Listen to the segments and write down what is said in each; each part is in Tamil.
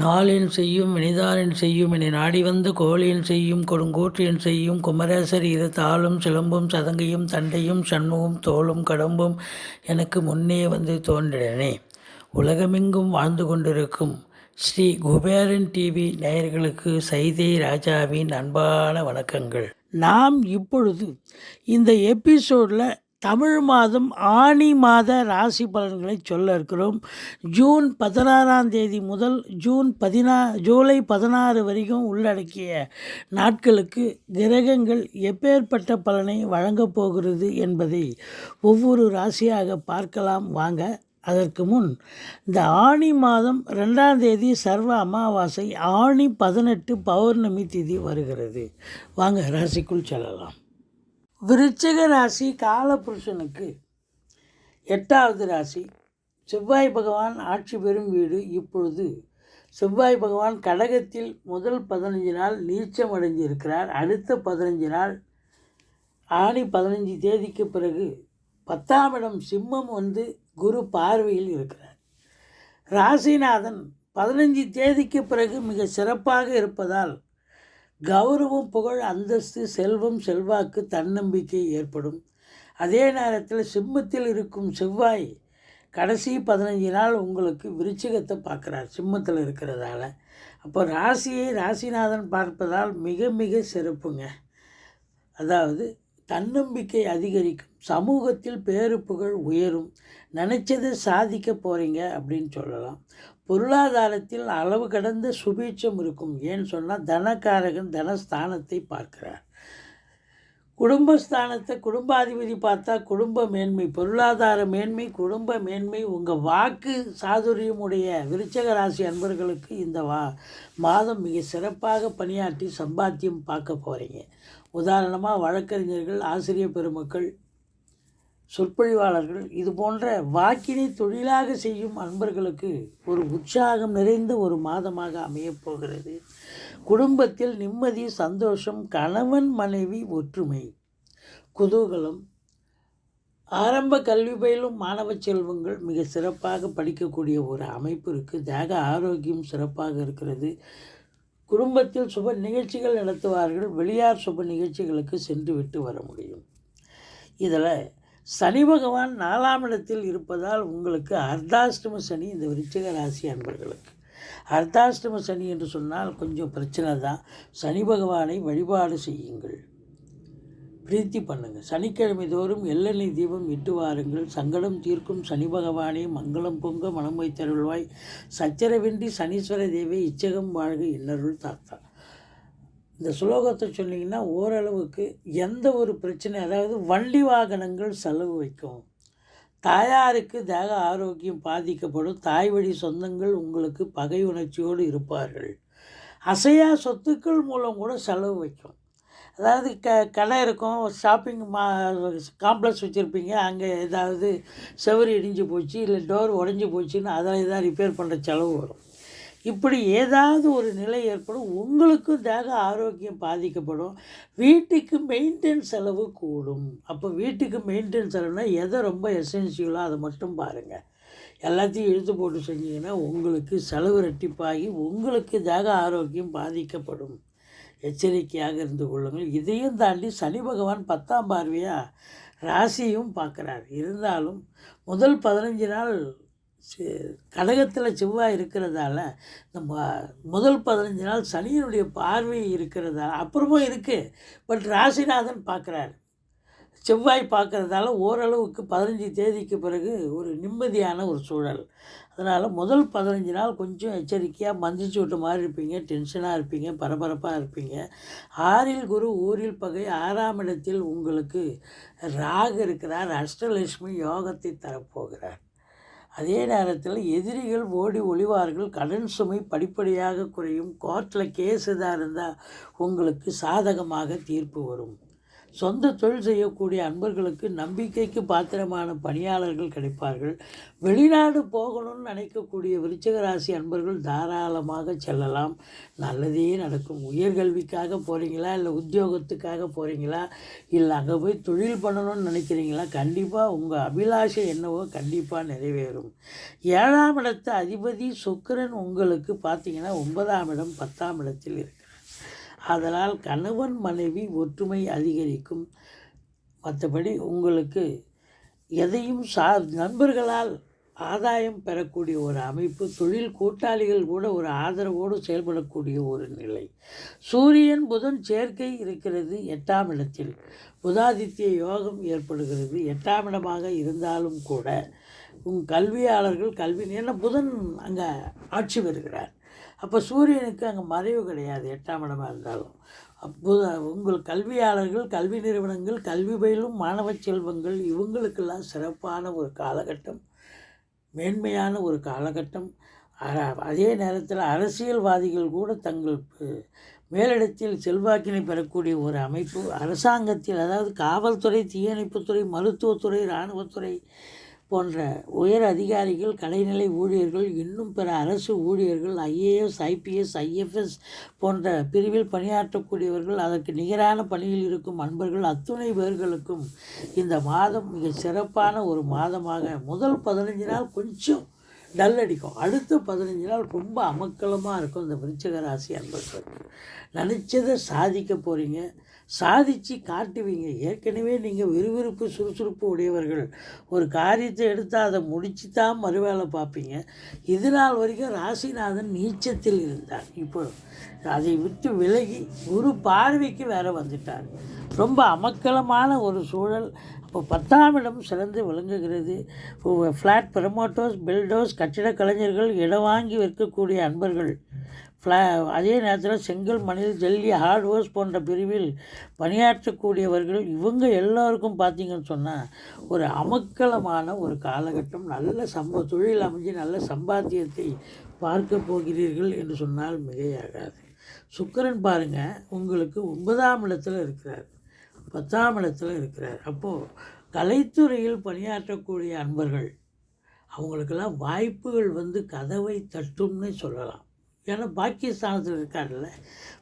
நாளென் செய்யும் வினிதானென் செய்யும் என நாடி வந்த கோளென் செய்யும் கொடுங்கூற்றென் செய்யும் குமரேசர் இரு தாளும் சிலம்பும் சதங்கையும் தண்டையும் சண்முகம் தோளும் கடம்பும் எனக்கு முன்னே வந்து தோன்றினே. உலகமெங்கும் வாழ்ந்து கொண்டிருக்கும் ஸ்ரீ குபேரன் டிவி நேயர்களுக்கு சைதை ராஜாவின் அன்பான வணக்கங்கள். நாம் இப்பொழுது இந்த எபிசோடில் தமிழ் மாதம் ஆனி மாத ராசி பலன்களை சொல்ல இருக்கிறோம். ஜூன் 16ஆம் தேதி முதல் ஜூலை 16 வரைக்கும் உள்ளடக்கிய நாட்களுக்கு கிரகங்கள் எப்பேற்பட்ட பலனை வழங்கப் போகிறது என்பதை ஒவ்வொரு ராசியாக பார்க்கலாம் வாங்க. அதற்கு முன் இந்த ஆனி மாதம் 2ஆம் தேதி சர்வ அமாவாசை, ஆனி 18 பௌர்ணமி திதி வருகிறது. வாங்க ராசிக்குள் செல்லலாம். விருச்சிக ராசி காலபுருஷனுக்கு 8வது ராசி. செவ்வாய் பகவான் ஆட்சி பெறும் வீடு. இப்பொழுது செவ்வாய் பகவான் கடகத்தில் முதல் 15 நாள் நீச்சம் அடைஞ்சிருக்கிறார். அடுத்த 15 நாள் ஆனி 15 தேதிக்கு பிறகு 10ஆம் இடம் சிம்மம் வந்து குரு பார்வையில் இருக்கிறார். ராசிநாதன் 15 தேதிக்கு பிறகு மிக சிறப்பாக இருப்பதால் கௌரவம், புகழ், அந்தஸ்து, செல்வம், செல்வாக்கு, தன்னம்பிக்கை ஏற்படும். அதே நேரத்தில் சிம்மத்தில் இருக்கும் செவ்வாய் கடைசி 15 நாள் உங்களுக்கு விருச்சிகத்தை பார்க்குறார் சிம்மத்தில் இருக்கிறதால. அப்போ ராசியை ராசிநாதன் பார்ப்பதால் மிக மிக சிறப்புங்க. அதாவது தன்னம்பிக்கை அதிகரிக்கும், சமூகத்தில் பேரு புகழ் உயரும், நினச்சதை சாதிக்க போகிறீங்க அப்படின்னு சொல்லலாம். பொருளாதாரத்தில் அளவு கடந்த சுபீட்சம் இருக்கும். ஏன்னு சொன்னால் தனக்காரகன் தனஸ்தானத்தை பார்க்கிறார். குடும்பஸ்தானத்தை குடும்பாதிபதி பார்த்தா குடும்ப மேன்மை, பொருளாதார மேன்மை, குடும்ப மேன்மை. உங்கள் வாக்கு சாதுரியமுடைய விருச்சிக ராசி அன்பர்களுக்கு இந்த மாதம் மிக சிறப்பாக பணியாற்றி சம்பாத்தியம் பார்க்க போகிறீங்க. உதாரணமாக வழக்கறிஞர்கள், ஆசிரியர் பெருமக்கள், சொற்பொழிவாளர்கள், இது போன்ற வாக்கினை தொழிலாக செய்யும் அன்பர்களுக்கு ஒரு உற்சாகம் நிறைந்த ஒரு மாதமாக அமையப்போகிறது. குடும்பத்தில் நிம்மதி, சந்தோஷம், கணவன் மனைவி ஒற்றுமை, குதூகலம். ஆரம்ப கல்வி பயிலும் மாணவ செல்வங்கள் மிக சிறப்பாக படிக்கக்கூடிய ஒரு அமைப்பு இருக்குது. தேக ஆரோக்கியம் சிறப்பாக இருக்கிறது. குடும்பத்தில் சுப நிகழ்ச்சிகள் நடத்துவார்கள். வெளியார் சுப நிகழ்ச்சிகளுக்கு சென்று விட்டு வர முடியும். இதில் சனி பகவான் 4ஆம் இடத்தில் இருப்பதால் உங்களுக்கு அர்த்தாஷ்டம சனி இந்த விருச்சிக ராசி அன்பர்களுக்கு. அர்த்தாஷ்டம சனி என்று சொன்னால் கொஞ்சம் பிரச்சனை தான். சனி பகவானை வழிபாடு செய்யுங்கள், பிரீத்தி பண்ணுங்கள். சனிக்கிழமை தோறும் எள்ளெண்ணெய் தீபம் இட்டு வாருங்கள். சங்கடம் தீர்க்கும் சனி பகவானே மங்களம் பொங்க மனம் வைத்தருள்வாய். சச்சரவின்றி சனீஸ்வர தேவி இச்சகம் வாழ்க இன்னருள் தாத்தா. இந்த சுலோகத்தை சொன்னீங்கன்னா ஓரளவுக்கு எந்த ஒரு பிரச்சனை, அதாவது வண்டி வாகனங்கள் செலவு வைக்கும், தாயாருக்கு தேக ஆரோக்கியம் பாதிக்கப்படும், தாய் வழி சொந்தங்கள் உங்களுக்கு பகை உணர்ச்சியோடு இருப்பார்கள். அசையா சொத்துக்கள் மூலம் கூட செலவு வைக்கும். அதாவது கடை இருக்கும், ஷாப்பிங் காம்ப்ளெக்ஸ் வச்சுருப்பீங்க, அங்கே ஏதாவது செவரு இடிஞ்சு போச்சு இல்லை டோர் உடஞ்சி போச்சுன்னு அதில் ஏதாவது ரிப்பேர் பண்ணுற செலவு வரும். இப்படி ஏதாவது ஒரு நிலை ஏற்படும். உங்களுக்கும் தேக ஆரோக்கியம் பாதிக்கப்படும். வீட்டுக்கு மெயின்டெனன்ஸ் செலவு கூடும். அப்போ வீட்டுக்கு மெயின்டெனன்ஸ் செலவுனா எதை ரொம்ப எசென்சியலோ அதை மட்டும் பாருங்கள். எல்லாத்தையும் இழுத்து போட்டு செஞ்சீங்கன்னா உங்களுக்கு செலவு ரெட்டிப்பாகி உங்களுக்கு தேக ஆரோக்கியம் பாதிக்கப்படும். எச்சரிக்கையாக இருந்து கொள்ளுங்கள். இதையும் தாண்டி சனி பகவான் 10ஆம் பார்வையாக ராசியும் பார்க்குறார். இருந்தாலும் முதல் 15 நாள் கடகத்தில் செவ்வாய் இருக்கிறதால நம்ம முதல் 15 நாள் சனியினுடைய பார்வை இருக்கிறதால அப்புறமும் இருக்குது. பட் ராசிநாதன் பார்க்குறாரு, செவ்வாய் பார்க்குறதால ஓரளவுக்கு 15 தேதிக்கு பிறகு ஒரு நிம்மதியான ஒரு சூழல். அதனால் முதல் 15 நாள் கொஞ்சம் எச்சரிக்கையாக மந்திச்சு விட்ட மாதிரி இருப்பீங்க, டென்ஷனாக இருப்பீங்க, பரபரப்பாக இருப்பீங்க. 6இல் குரு ஊரில் பகை. 6ஆம் இடத்தில் உங்களுக்கு ராகு இருக்கிறார். அஷ்டலட்சுமி யோகத்தை தரப்போகிறார். அதே நேரத்தில் எதிரிகள் ஓடி ஒளிவார்கள். கடன் சுமை படிப்படியாக குறையும். கோர்ட்டில் கேஸ் எதாக இருந்தால் உங்களுக்கு சாதகமாக தீர்ப்பு வரும். சொந்த தொழில் செய்யக்கூடிய அன்பர்களுக்கு நம்பிக்கைக்கு பாத்திரமான பணியாளர்கள் கிடைப்பார்கள். வெளிநாடு போகணும்னு நினைக்கக்கூடிய விருச்சிக ராசி அன்பர்கள் தாராளமாக செல்லலாம். நல்லதே நடக்கும். உயர்கல்விக்காக போகிறீங்களா, இல்லை உத்தியோகத்துக்காக போகிறீங்களா, இல்லை அங்கே போய் தொழில் பண்ணணும்னு நினைக்கிறீங்களா, கண்டிப்பாக உங்கள் அபிலாஷை என்னவோ கண்டிப்பாக நிறைவேறும். 7ஆம் இடத்து அதிபதி சுக்கிரன் உங்களுக்கு பார்த்தீங்கன்னா 9ஆம் இடம் 10ஆம் இடத்தில் இருக்கிறார். அதனால் கணவன் மனைவி ஒற்றுமை அதிகரிக்கும். மற்றபடி உங்களுக்கு எதையும் நண்பர்களால் ஆதாயம் பெறக்கூடிய ஒரு அமைப்பு, தொழில் கூட்டாளிகள் கூட ஒரு ஆதரவோடு செயல்படக்கூடிய ஒரு நிலை. சூரியன் புதன் சேர்க்கை இருக்கிறது 8ஆம் இடத்தில். புதாதித்ய யோகம் ஏற்படுகிறது. 8ஆம் இடமாக இருந்தாலும் கூட கல்வியாளர்கள் ஏன்னா புதன் அங்கே ஆட்சி பெறுகிறார். அப்போ சூரியனுக்கு அங்கே மறைவு கிடையாது 8ஆம் இடமாக இருந்தாலும். உங்கள் கல்வியாளர்கள், கல்வி நிறுவனங்கள், கல்வி பயிலும் மாணவ செல்வங்கள் இவங்களுக்கெல்லாம் சிறப்பான ஒரு காலகட்டம், மேன்மையான ஒரு காலகட்டம். அதே நேரத்தில் அரசியல்வாதிகள் கூட தங்கள் மேலிடத்தில் செல்வாக்கினை பெறக்கூடிய ஒரு அமைப்பு. அரசாங்கத்தில் அதாவது காவல்துறை, தீயணைப்புத்துறை, மருத்துவத்துறை, இராணுவத்துறை போன்ற உயர் அதிகாரிகள், கடைநிலை ஊழியர்கள், இன்னும் பிற அரசு ஊழியர்கள், IAS, IPS, IFS போன்ற பிரிவில் பணியாற்றக்கூடியவர்கள், அதற்கு நிகரான பணியில் இருக்கும் அன்பர்கள் அத்துணை பேர்களுக்கும் இந்த மாதம் மிக சிறப்பான ஒரு மாதமாக. முதல் 15 நாள் கொஞ்சம் டல் அடிக்கும். அடுத்த 15 நாள் ரொம்ப அமக்கலமாக இருக்கும். இந்த விருச்சிக ராசி அன்பர்களுக்கு நினச்சதை சாதிக்க போகிறீங்க, சாதித்து காட்டுவீங்க. ஏற்கனவே நீங்கள் விறுவிறுப்பு சுறுசுறுப்பு உடையவர்கள். ஒரு காரியத்தை எடுத்தால் அதை முடித்து தான் மறுவேளை பார்ப்பீங்க. இது நாள் வரைக்கும் ராசிநாதன் நீச்சத்தில் இருந்தார். இப்போ அதை விட்டு விலகி குரு பார்வைக்கு வேற வந்துட்டார். ரொம்ப அமக்கலமான ஒரு சூழல். இப்போ 10ஆம் இடம் சிறந்து விளங்குகிறது. ஃப்ளாட் ப்ரமோட்டர்ஸ், பில்டர்ஸ், கட்டிட கலைஞர்கள், இடம் வாங்கி விற்கக்கூடிய அன்பர்கள், அதே நேரத்தில் செங்கல், மணல், ஜல்லி, ஹார்ட்வேர்ஸ் போன்ற பிரிவில் பணியாற்றக்கூடியவர்கள், இவங்க எல்லோருக்கும் பார்த்திங்கன்னு சொன்னால் ஒரு அமக்கலமான ஒரு காலகட்டம். நல்ல தொழில் அமைஞ்சு நல்ல சம்பாத்தியத்தை பார்க்க போகிறீர்கள் என்று சொன்னால் மிகையாகாது. சுக்கிரன் பாருங்கள் உங்களுக்கு 9ஆம் இடத்துல இருக்கிறார், 10ஆம் இடத்துல இருக்கிறார். அப்போது கலைத்துறையில் பணியாற்றக்கூடிய அன்பர்கள் அவங்களுக்கெல்லாம் வாய்ப்புகள் கதவை தட்டும்னு சொல்லலாம். ஏன்னா பாக்கியஸ்தானத்தில் இருக்கார்ல,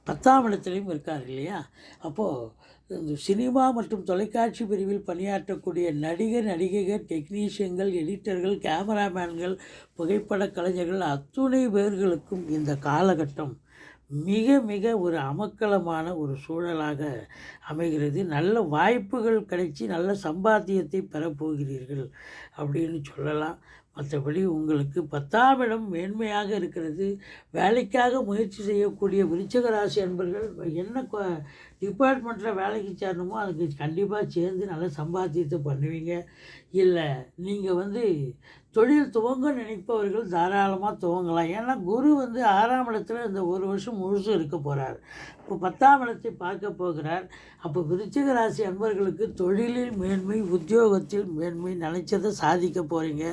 10ஆம் இடத்துலையும் இருக்கார் இல்லையா. அப்போது இந்த சினிமா மற்றும் தொலைக்காட்சி பிரிவில் பணியாற்றக்கூடிய நடிகர், நடிகைகள், டெக்னீஷியன்கள், எடிட்டர்கள், கேமராமேன்கள், புகைப்பட கலைஞர்கள் அத்துணை பேர்களுக்கும் இந்த காலகட்டம் மிக மிக ஒரு அமக்கலமான ஒரு சூழலாக அமைகிறது. நல்ல வாய்ப்புகள் கிடைச்சி நல்ல சம்பாத்தியத்தை பெறப்போகிறீர்கள் அப்படின்னு சொல்லலாம். மற்றபடி உங்களுக்கு 10ஆம் இடம் மேன்மையாக இருக்கிறது. வேலைக்காக முயற்சி செய்யக்கூடிய விருச்சிக ராசி அன்பர்கள் என்ன டிபார்ட்மெண்ட்டில் வேலைக்கு சேரணுமோ அதுக்கு கண்டிப்பாக சேர்ந்து நல்ல சம்பாத்தியத்தை பண்ணுவீங்க. இல்லை நீங்கள் தொழில் துவங்க நினைப்பவர்கள் தாராளமாக துவங்கலாம். ஏன்னா குரு 6ஆம் இடத்துல இந்த ஒரு வருஷம் முழுசும் இருக்க போகிறார். இப்போ 10ஆம் இடத்தை பார்க்க போகிறார். அப்போ விருச்சிக ராசி அன்பர்களுக்கு தொழிலில் மேன்மை, உத்தியோகத்தில் மேன்மை, நினைச்சதை சாதிக்க போகிறீங்க.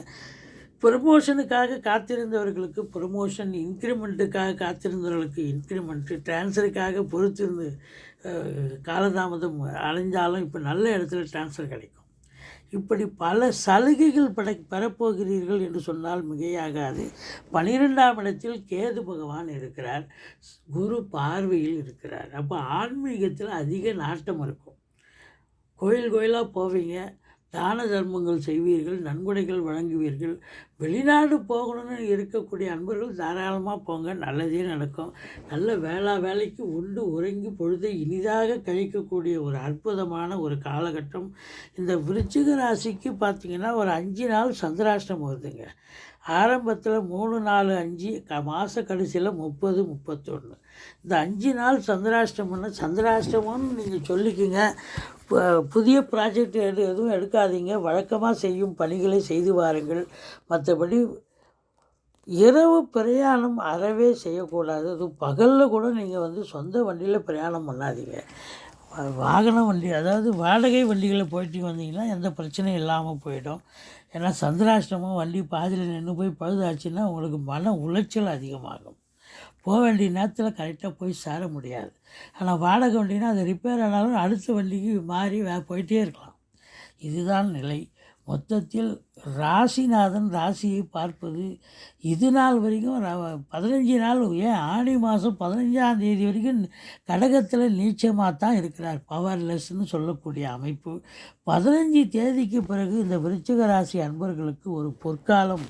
ப்ரமோஷனுக்காக காத்திருந்தவர்களுக்கு ப்ரமோஷன், இன்க்ரிமெண்ட்டுக்காக காத்திருந்தவர்களுக்கு இன்க்ரிமெண்ட்டு, டிரான்ஸ்ஃபருக்காக பொறுத்திருந்து காலதாமதம் அடைஞ்சாலும் இப்போ நல்ல இடத்துல டிரான்ஸ்ஃபர் கிடைக்கும். இப்படி பல சலுகைகள் பெறப்போகிறீர்கள் என்று சொன்னால் மிகையாகாது. 12ஆம் இடத்தில் கேது பகவான் இருக்கிறார், குரு பார்வையில் இருக்கிறார். அப்போ ஆன்மீகத்தில் அதிக நாட்டம் இருக்கும். கோயிலாக போவீங்க, தான தர்மங்கள் செய்வீர்கள், நன்கொடைகள் வழங்குவீர்கள். வெளிநாடு போகணும்னு இருக்கக்கூடிய அன்பர்கள் தாராளமாக போங்க, நல்லதே நடக்கும். நல்ல வேலைக்கு உண்டு உறங்கி பொழுதை இனிதாக கழிக்கக்கூடிய ஒரு அற்புதமான ஒரு காலகட்டம். இந்த விருச்சிக ராசிக்கு பார்த்திங்கன்னா ஒரு 5 நாள் சந்திராஷ்டமம் வருதுங்க. ஆரம்பத்தில் 3, 4, 5, மாத கடைசியில் 30, 31. இந்த 5 நாள் சந்திராஷ்டமம்னு நீங்கள் சொல்லிக்கோங்க. புதிய ப்ராஜெக்ட் எதுவும் எடுக்காதீங்க. வழக்கமாக செய்யும் பணிகளை செய்து வாருங்கள். மற்றபடி இரவு பிரயாணம் அறவே செய்யக்கூடாது. அதுவும் பகலில் கூட நீங்கள் சொந்த வண்டியில் பிரயாணம் பண்ணாதீங்க. வாகன வண்டி, அதாவது வாடகை வண்டிகளில் போயிட்டு வந்தீங்கன்னா எந்த பிரச்சனையும் இல்லாமல் போயிடும். ஏன்னா சந்திராஷ்டமம் வண்டி பாதியில் நின்று போய் பழுதாச்சுன்னா உங்களுக்கு மன உளைச்சல் அதிகமாகும். போக வேண்டிய நேரத்தில் கரெக்டாக போய் சேர முடியாது. ஆனால் வாடகை வண்டினா அது ரிப்பேர் ஆனாலும் அடுத்த வண்டிக்கு மாறி போயிட்டே இருக்கலாம். இதுதான் நிலை. மொத்தத்தில் ராசிநாதன் ராசியை பார்ப்பது இது நாள் வரைக்கும் 15 நாள், ஏன் ஆடி மாதம் 15ஆம் தேதி வரைக்கும் கடகத்தில் நீச்சமாக தான் இருக்கிறார். பவர்லெஸ்ன்னு சொல்லக்கூடிய அமைப்பு. 15 தேதிக்கு பிறகு இந்த விருச்சிக ராசி அன்பர்களுக்கு ஒரு பொற்காலம்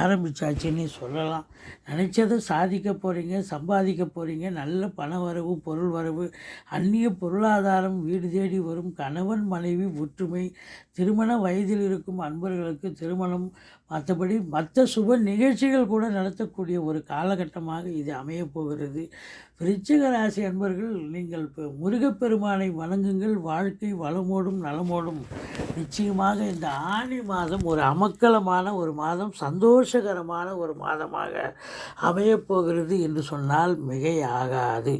ஆரம்பித்தாச்சுன்னு சொல்லலாம். நினச்சதை சாதிக்க போகிறீங்க, சம்பாதிக்க போகிறீங்க. நல்ல பண வரவு, பொருள் வரவு, அந்நிய பொருளாதாரம் வீடு தேடி வரும். கணவன் மனைவி ஒற்றுமை, திருமண வயதில் இருக்கும் அன்பர்களுக்கு திருமணம், மற்றபடி மற்ற சுப நிகழ்ச்சிகள் கூட நடத்தக்கூடிய ஒரு காலகட்டமாக இது அமையப்போகிறது. விருச்சிக ராசி அன்பர்கள், நீங்கள் முருகப்பெருமானை வணங்குங்கள். வாழ்க்கை வளமோடும் நலமோடும். நிச்சயமாக இந்த ஆனி மாதம் ஒரு அமக்கலமான ஒரு மாதம், சந்தோஷகரமான ஒரு மாதமாக அமையப்போகிறது என்று சொன்னால் மிகையாகாது.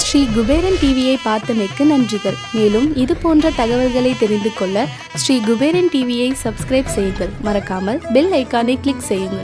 ஸ்ரீ குபேரன் டிவியை பார்த்தமைக்கு நன்றிகள். மேலும் இது போன்ற தகவல்களை தெரிந்து கொள்ள ஸ்ரீ குபேரன் டிவியை சப்ஸ்கிரைப் செய்யுங்கள். மறக்காமல் பெல் ஐக்கானை கிளிக் செய்யுங்கள்.